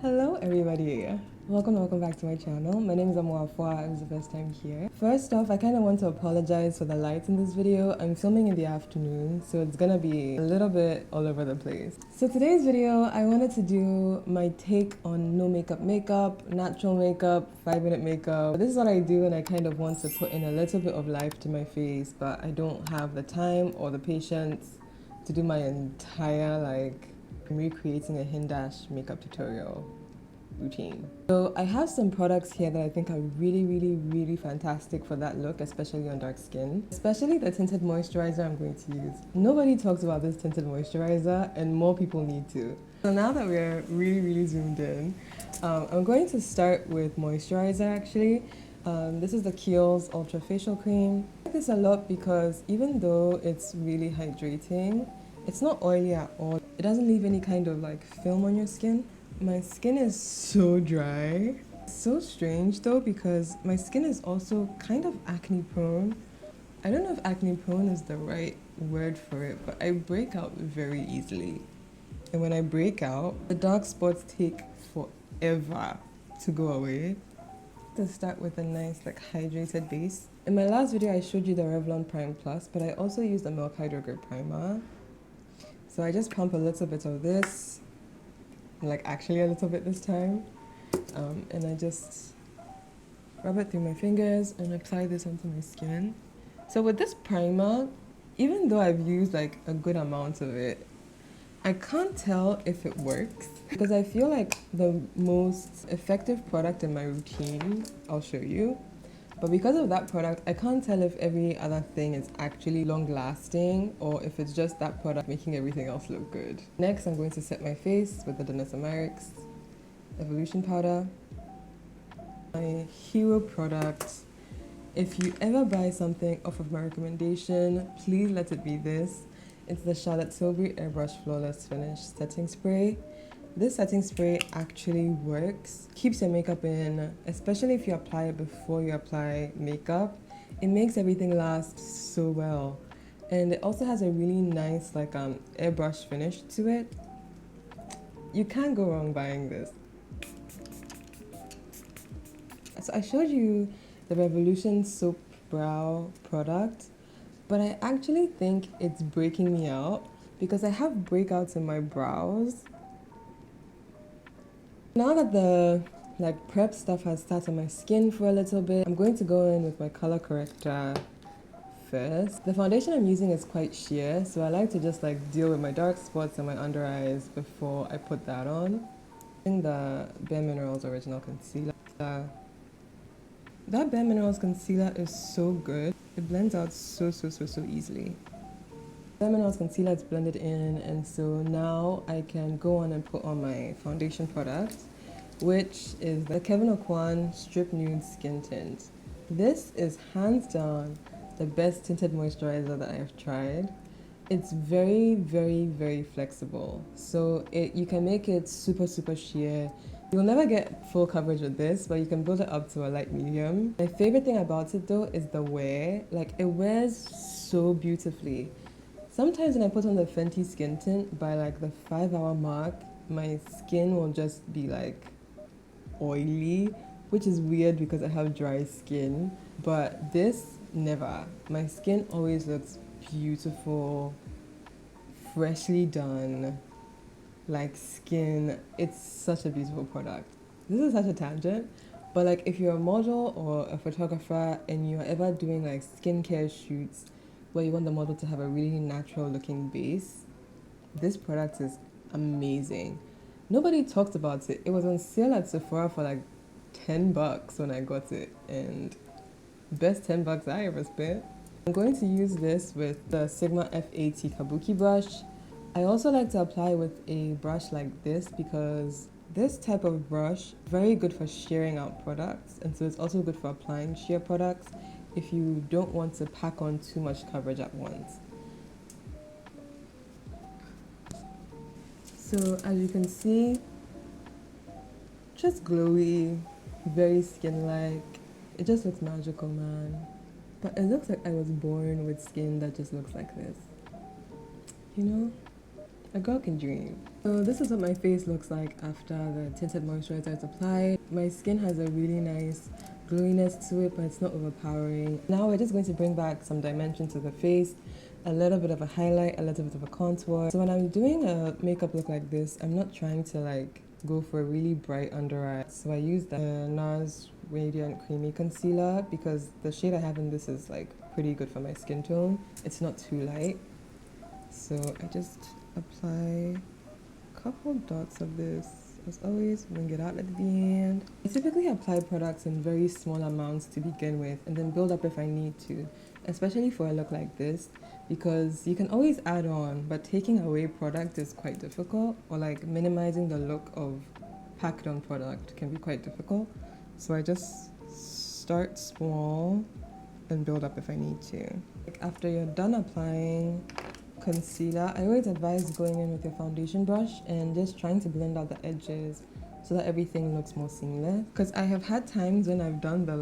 Hello everybody, welcome back to my channel. My name is Amoafwa. It was the first time here. First off, I kind of want to apologize for the lights in this video. I'm filming in the afternoon, so it's gonna be a little bit all over the place. So today's video, I wanted to do my take on no makeup, natural makeup, 5-minute makeup. This is what I do, and I kind of want to put in a little bit of life to my face, but I don't have the time or the patience to do my entire recreating a Hindash makeup tutorial routine. So I have some products here that I think are really fantastic for that look, especially on dark skin. Especially the tinted moisturizer I'm going to use. Nobody talks about this tinted moisturizer and more people need to. So now that we're really zoomed in, I'm going to start with moisturizer actually. This is the Kiehl's Ultra Facial Cream. I like this a lot because even though it's really hydrating, it's not oily at all. It doesn't leave any kind of like film on your skin. My skin is so dry. It's so strange though because my skin is also kind of acne prone. I don't know if acne prone is the right word for it, but I break out very easily. And when I break out, the dark spots take forever to go away. To start with a nice hydrated base. In my last video I showed you the Revlon Prime Plus, but I also used the Milk Hydro Grip Primer. So I just pump a little bit of this, actually a little bit this time, and I just rub it through my fingers and apply this onto my skin. So with this primer, even though I've used a good amount of it, I can't tell if it works because I feel like the most effective product in my routine, I'll show you. But because of that product, I can't tell if every other thing is actually long-lasting or if it's just that product making everything else look good. Next, I'm going to set my face with the Danessa Myricks Evolution Powder. My hero product. If you ever buy something off of my recommendation, please let it be this. It's the Charlotte Tilbury Airbrush Flawless Finish Setting Spray. This setting spray actually works, keeps your makeup in, especially if you apply it before you apply makeup. It makes everything last so well. And it also has a really nice airbrush finish to it. You can't go wrong buying this. So I showed you the Revolution Soap Brow product, but I actually think it's breaking me out because I have breakouts in my brows. Now that the prep stuff has started on my skin for a little bit, I'm going to go in with my color corrector first. The foundation I'm using is quite sheer, so I like to just deal with my dark spots and my under eyes before I put that on. In the Bare Minerals Original Concealer. That Bare Minerals concealer is so good. It blends out so easily. Bare Minerals concealer is blended in, and so now I can go on and put on my foundation product, which is the Kevyn Aucoin Strip Nude Skin Tint. This is hands down the best tinted moisturizer that I have tried. It's very flexible, so you can make it super sheer. You'll never get full coverage with this, but you can build it up to a light medium. My favorite thing about it though is the wear. It wears so beautifully. Sometimes when I put on the Fenty skin tint, by the 5-hour mark, my skin will just be oily, which is weird because I have dry skin. But this, never. My skin always looks beautiful, freshly done, skin. It's such a beautiful product. This is such a tangent, but if you're a model or a photographer and you're ever doing skincare shoots where you want the model to have a really natural looking base, this product is amazing. Nobody talked about it. It was on sale at Sephora for $10 when I got it, and best $10 I ever spent. I'm going to use this with the Sigma F80 Kabuki brush. I also like to apply with a brush like this because this type of brush, very good for shearing out products, and so it's also good for applying sheer products if you don't want to pack on too much coverage at once. So as you can see, just glowy, very skin-like. It just looks magical, man. But it looks like I was born with skin that just looks like this. You know? A girl can dream. So this is what my face looks like after the tinted moisturizer is applied. My skin has a really nice glowiness to it, but it's not overpowering. Now we're just going to bring back some dimension to the face, a little bit of a highlight, a little bit of a contour. So when I'm doing a makeup look like this, I'm not trying to like go for a really bright under eye. So I use the NARS Radiant Creamy Concealer because the shade I have in this is like pretty good for my skin tone. It's not too light. So I just apply a couple dots of this. As always, bring it out at the end. I typically apply products in very small amounts to begin with and then build up if I need to, especially for a look like this, because you can always add on, but taking away product is quite difficult, or like minimizing the look of packed on product can be quite difficult. So I just start small and build up if I need to. Like after you're done applying concealer, I always advise going in with your foundation brush and just trying to blend out the edges so that everything looks more seamless. Because I have had times when I've done the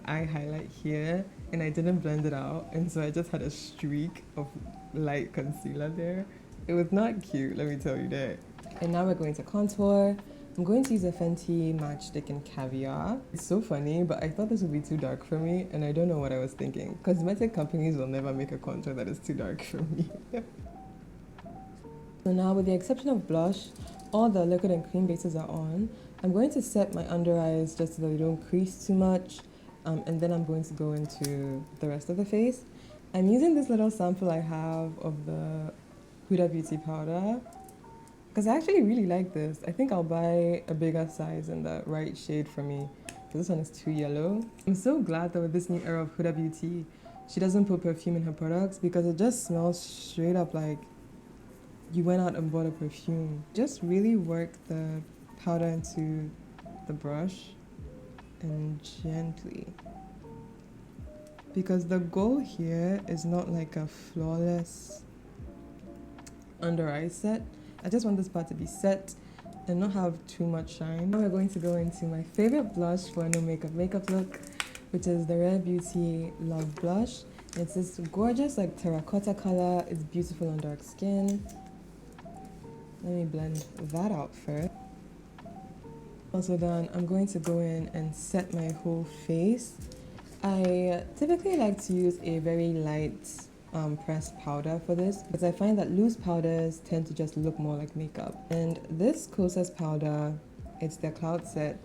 eye highlight here and I didn't blend it out, and so I just had a streak of light concealer there. It was not cute, let me tell you that. And now we're going to contour. I'm going to use a Fenty Matchstick in Caviar. It's so funny, but I thought this would be too dark for me, and I don't know what I was thinking. Cosmetic companies will never make a contour that is too dark for me. So now, with the exception of blush, all the liquid and cream bases are on. I'm going to set my under eyes just so that they don't crease too much, and then I'm going to go into the rest of the face. I'm using this little sample I have of the Huda Beauty powder, because I actually really like this. I think I'll buy a bigger size in the right shade for me, because this one is too yellow. I'm so glad that with this new era of Huda Beauty, she doesn't put perfume in her products, because it just smells straight up like you went out and bought a perfume. Just really work the powder into the brush and gently. Because the goal here is not like a flawless under eye set. I just want this part to be set and not have too much shine. Now we're going to go into my favorite blush for a no makeup look, which is the Rare Beauty Love Blush. It's this gorgeous like terracotta color. It's beautiful on dark skin. Let me blend that out first. Also done, I'm going to go in and set my whole face. I typically like to use a very light pressed powder for this, because I find that loose powders tend to just look more like makeup. And this Kosas powder, it's the Cloud Set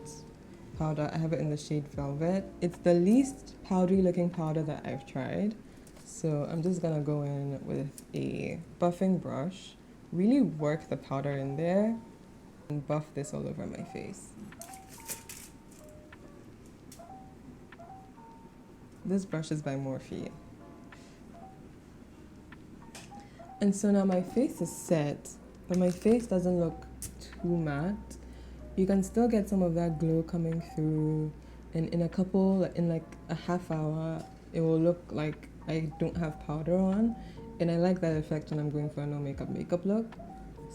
powder. I have it in the shade Velvet. It's the least powdery looking powder that I've tried. So I'm just gonna go in with a buffing brush, really work the powder in there, and buff this all over my face. This brush is by Morphe. And so now my face is set, but my face doesn't look too matte. You can still get some of that glow coming through, and in like a half hour, it will look like I don't have powder on, and I like that effect when I'm going for a no makeup look.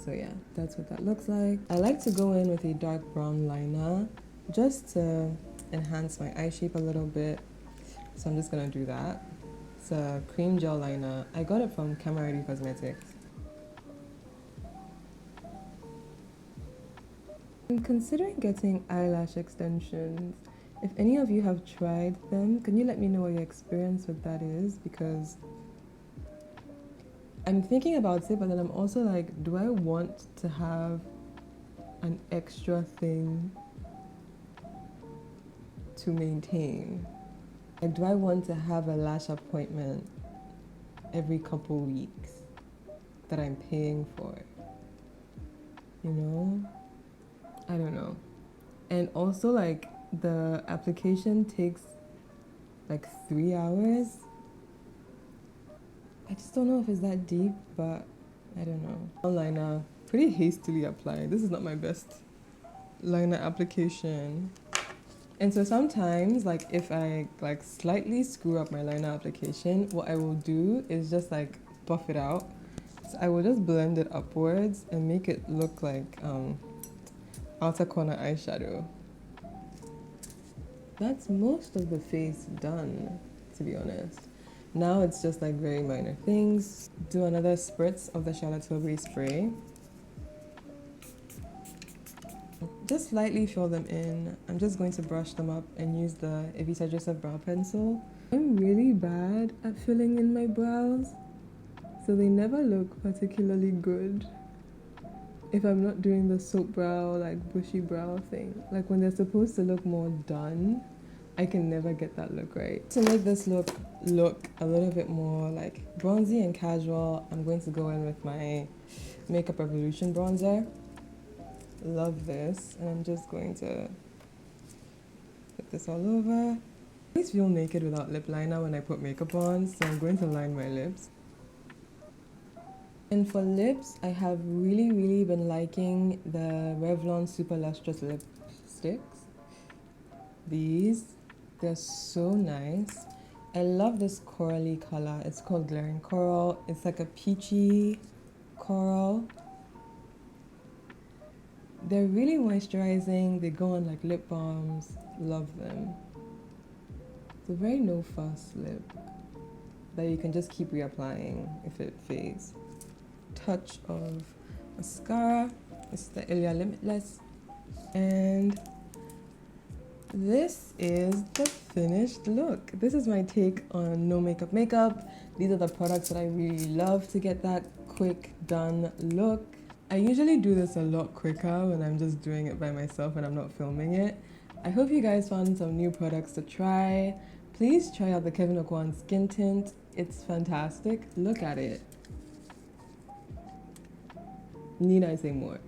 So yeah, that's what that looks like. I like to go in with a dark brown liner just to enhance my eye shape a little bit. So I'm just gonna do that. It's a cream gel liner. I got it from Camera Ready Cosmetics. I'm considering getting eyelash extensions. If any of you have tried them, can you let me know what your experience with that is? Because I'm thinking about it, but then I'm also like, do I want to have an extra thing to maintain? Like, do I want to have a lash appointment every couple weeks that I'm paying for? You know? I don't know. And also, like, the application takes like 3 hours. I just don't know if it's that deep, but I don't know. Liner, pretty hastily applied. This is not my best liner application. And so sometimes, like, if I like slightly screw up my liner application, what I will do is just like buff it out. So I will just blend it upwards and make it look like outer corner eyeshadow. That's most of the face done, to be honest. Now it's just like very minor things. Do another spritz of the Charlotte Tilbury spray. Just lightly fill them in. I'm just going to brush them up and use the Ivica Joseph brow pencil. I'm really bad at filling in my brows, so they never look particularly good if I'm not doing the soap brow, like bushy brow thing. Like when they're supposed to look more done, I can never get that look right. To make this look a little bit more like bronzy and casual, I'm going to go in with my Makeup Revolution bronzer. Love this, and I'm just going to put this all over. I always feel naked without lip liner when I put makeup on, so I'm going to line my lips. And for lips, I have really been liking the Revlon Super Lustrous lipsticks. They're so nice. I love this corally color. It's called Glaring Coral. It's like a peachy coral. They're really moisturizing. They go on like lip balms. Love them. It's a very no fuss lip that you can just keep reapplying if it fades. Touch of mascara. It's the Ilia Limitless. And this is the finished look. This is my take on no makeup makeup. These are the products that I really love to get that quick done look. I usually do this a lot quicker when I'm just doing it by myself and I'm not filming it. I hope you guys found some new products to try. Please try out the Kevyn Aucoin Skin Tint. It's fantastic. Look at it. Need I say more?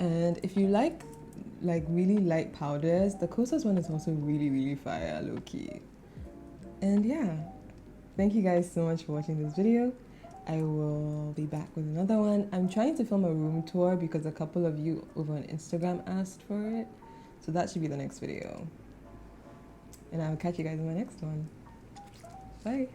And if you like really light powders, the Kosas one is also really fire, low-key. And yeah, thank you guys so much for watching this video. I will be back with another one. I'm trying to film a room tour because a couple of you over on Instagram asked for it, so that should be the next video. And I will catch you guys in my next one. Bye.